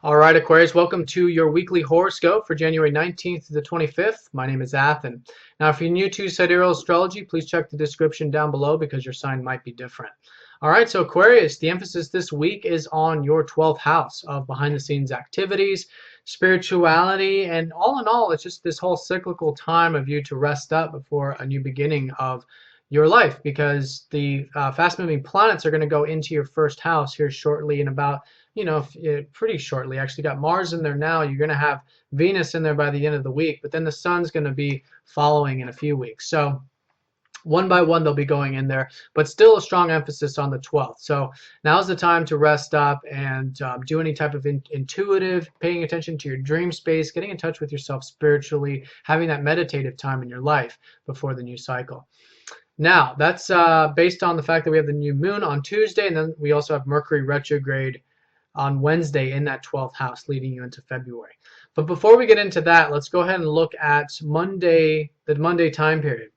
All right, Aquarius, welcome to your weekly horoscope for January 19th to the 25th. My name is Athen. Now, if you're new to Sidereal Astrology, please check the description down below because your sign might be different. All right, so Aquarius, the emphasis this week is on your 12th house of behind-the-scenes activities, spirituality, and all in all, it's just this whole cyclical time of you to rest up before a new beginning of your life because the fast-moving planets are going to go into your first house here shortly in about pretty shortly. Actually got Mars in there now. You're going to have Venus in there by the end of the week, but then the Sun's going to be following in a few weeks. So one by one they'll be going in there, but still a strong emphasis on the 12th. So now's the time to rest up and do any type of intuitive, paying attention to your dream space, getting in touch with yourself spiritually, having that meditative time in your life before the new cycle. Now, that's based on the fact that we have the new moon on Tuesday, and then we also have Mercury retrograde on Wednesday in that 12th house, leading you into February. But before we get into that, let's go ahead and look at Monday, the Monday time period.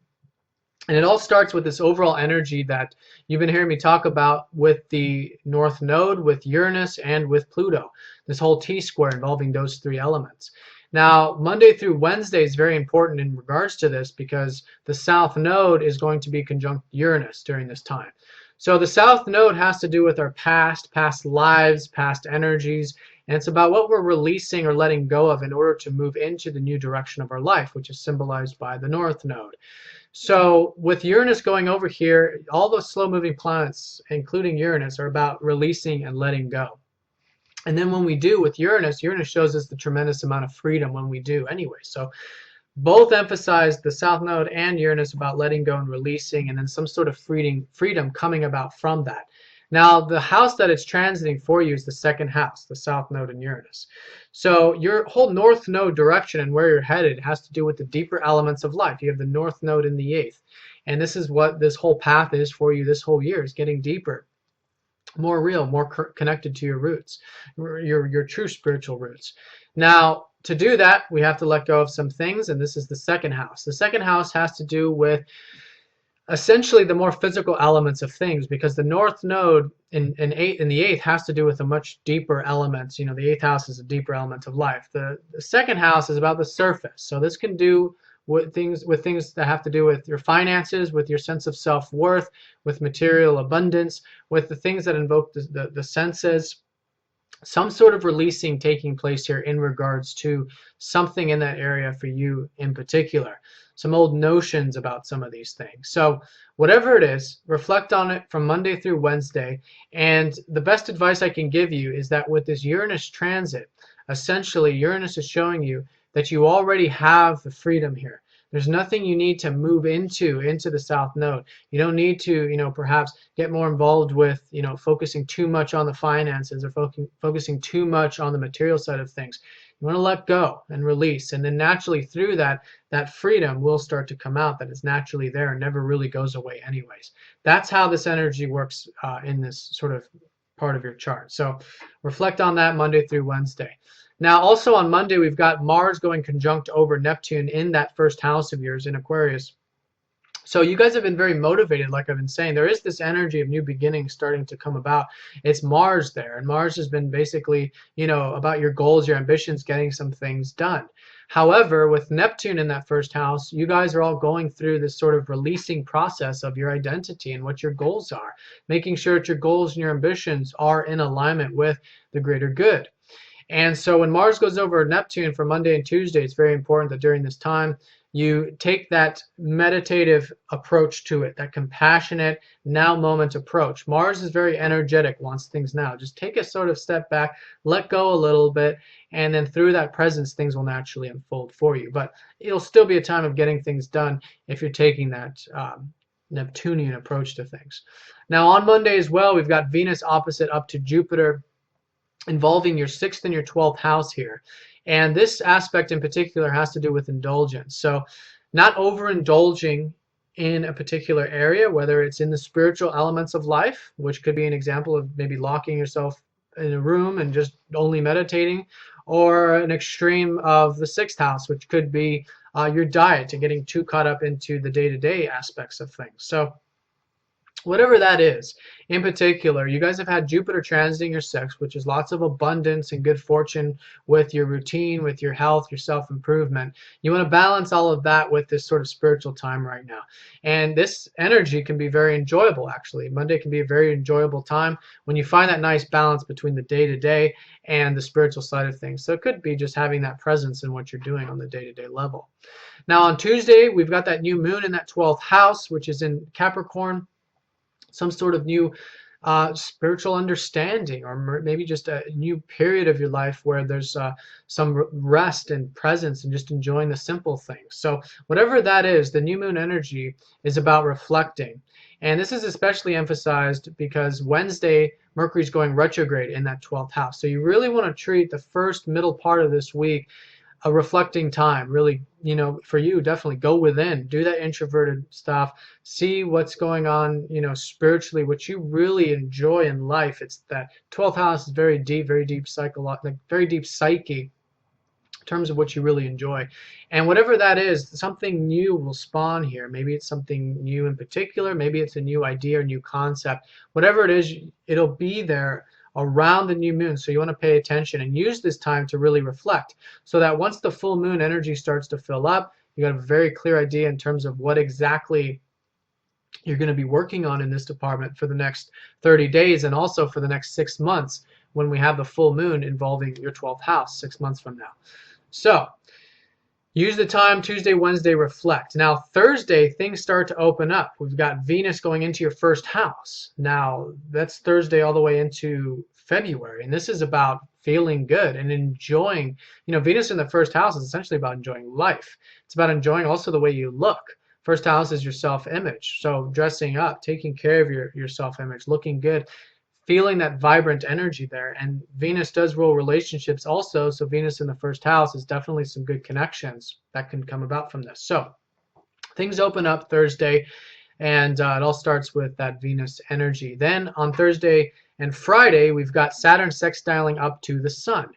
And it all starts with this overall energy that you've been hearing me talk about with the North Node, with Uranus, and with Pluto. This whole T-square involving those three elements. Now, Monday through Wednesday is very important in regards to this because the South Node is going to be conjunct Uranus during this time. So the South Node has to do with our past lives, past energies, and it's about what we're releasing or letting go of in order to move into the new direction of our life, which is symbolized by the North Node. So with Uranus going over here, all those slow-moving planets, including Uranus, are about releasing and letting go. And then when we do with Uranus, Uranus shows us the tremendous amount of freedom when we do anyway. So both emphasize the South Node and Uranus about letting go and releasing, and then some sort of freedom coming about from that. Now, the house that it's transiting for you is the second house, the South Node and Uranus. So your whole North Node direction and where you're headed has to do with the deeper elements of life. You have the North Node in the 8th. And this is what this whole path is for you this whole year, is getting deeper, more real, more connected to your roots, your true spiritual roots. Now, to do that, we have to let go of some things, and this is the second house. The second house has to do with essentially the more physical elements of things, because the North Node in the 8th has to do with the much deeper elements. You know, the 8th house is a deeper element of life. The second house is about the surface. So this can do with things that have to do with your finances, with your sense of self-worth, with material abundance, with the things that invoke the senses. Some sort of releasing taking place here in regards to something in that area for you in particular. Some old notions about some of these things. So whatever it is, reflect on it from Monday through Wednesday. And the best advice I can give you is that with this Uranus transit, essentially Uranus is showing you that you already have the freedom here. There's nothing you need to move into the South Node. You don't need to, perhaps get more involved with, focusing too much on the finances or focusing too much on the material side of things. You want to let go and release, and then naturally through that freedom will start to come out that is naturally there and never really goes away anyways. That's how this energy works in this sort of part of your chart. So reflect on that Monday through Wednesday. Now, also on Monday, we've got Mars going conjunct over Neptune in that first house of yours in Aquarius. So you guys have been very motivated, like I've been saying. There is this energy of new beginnings starting to come about. It's Mars there, and Mars has been basically, about your goals, your ambitions, getting some things done. However, with Neptune in that first house, you guys are all going through this sort of releasing process of your identity and what your goals are, making sure that your goals and your ambitions are in alignment with the greater good. And so when Mars goes over Neptune for Monday and Tuesday, it's very important that during this time you take that meditative approach to it, that compassionate now moment approach. Mars is very energetic, wants things now. Just take a sort of step back, let go a little bit, and then through that presence, things will naturally unfold for you. But it'll still be a time of getting things done if you're taking that Neptunian approach to things. Now on Monday as well, we've got Venus opposite up to Jupiter, involving your 6th and your 12th house here. And this aspect in particular has to do with indulgence. So not overindulging in a particular area, whether it's in the spiritual elements of life, which could be an example of maybe locking yourself in a room and just only meditating, or an extreme of the 6th house, which could be your diet and getting too caught up into the day-to-day aspects of things. So Whatever that is. In particular, you guys have had Jupiter transiting your sixth, which is lots of abundance and good fortune with your routine, with your health, your self-improvement. You want to balance all of that with this sort of spiritual time right now. And this energy can be very enjoyable, actually. Monday can be a very enjoyable time when you find that nice balance between the day-to-day and the spiritual side of things. So it could be just having that presence in what you're doing on the day-to-day level. Now on Tuesday, we've got that new moon in that 12th house, which is in Capricorn. Some sort of new spiritual understanding, or maybe just a new period of your life where there's some rest and presence and just enjoying the simple things. So whatever that is, the new moon energy is about reflecting. And this is especially emphasized because Wednesday, Mercury's going retrograde in that 12th house. So you really want to treat the first middle part of this week a reflecting time. Really, for you, definitely go within, do that introverted stuff, see what's going on, spiritually, what you really enjoy in life. It's that 12th house is very deep psychological, very deep psyche in terms of what you really enjoy. And whatever that is, something new will spawn here. Maybe it's something new in particular, maybe it's a new idea or new concept. Whatever it is, it'll be there around the new moon. So you want to pay attention and use this time to really reflect, so that once the full moon energy starts to fill up, you got a very clear idea in terms of what exactly you're going to be working on in this department for the next 30 days and also for the next 6 months when we have the full moon involving your 12th house 6 months from now. So use the time Tuesday, Wednesday, reflect. Now Thursday, things start to open up. We've got Venus going into your first house. Now that's Thursday all the way into February, and this is about feeling good and enjoying. Venus in the first house is essentially about enjoying life. It's about enjoying also the way you look. First house is your self-image, so dressing up, taking care of your self-image, looking good, feeling that vibrant energy there. And Venus does rule relationships also, so Venus in the first house is definitely some good connections that can come about from this. So things open up Thursday, and it all starts with that Venus energy. Then on Thursday and Friday, we've got Saturn sextiling up to the Sun,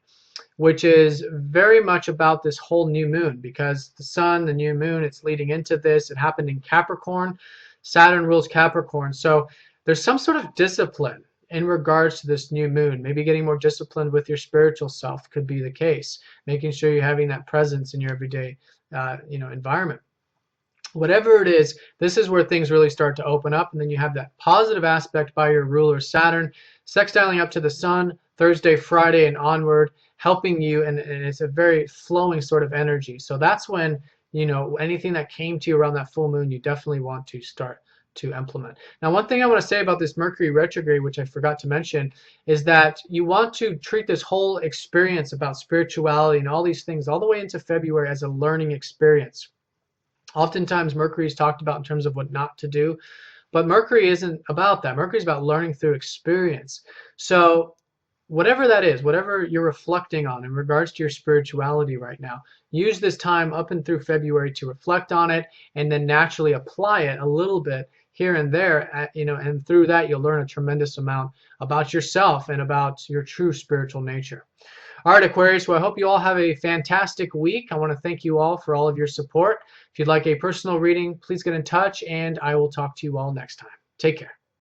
which is very much about this whole new moon, because the Sun, the new moon, it's leading into this. It happened in Capricorn. Saturn rules Capricorn. So there's some sort of discipline in regards to this new moon. Maybe getting more disciplined with your spiritual self could be the case. Making sure you're having that presence in your everyday environment. Whatever it is, this is where things really start to open up, and then you have that positive aspect by your ruler Saturn sextiling up to the Sun Thursday, Friday, and onward, helping you, and it's a very flowing sort of energy. So that's when, anything that came to you around that full moon, you definitely want to start to implement. Now, one thing I want to say about this Mercury retrograde, which I forgot to mention, is that you want to treat this whole experience about spirituality and all these things all the way into February as a learning experience. Oftentimes Mercury is talked about in terms of what not to do, but Mercury isn't about that. Mercury is about learning through experience. So whatever that is, whatever you're reflecting on in regards to your spirituality right now, use this time up and through February to reflect on it, and then naturally apply it a little bit here and there, and through that you'll learn a tremendous amount about yourself and about your true spiritual nature. All right, Aquarius, well, I hope you all have a fantastic week. I want to thank you all for all of your support. If you'd like a personal reading, please get in touch, and I will talk to you all next time. Take care.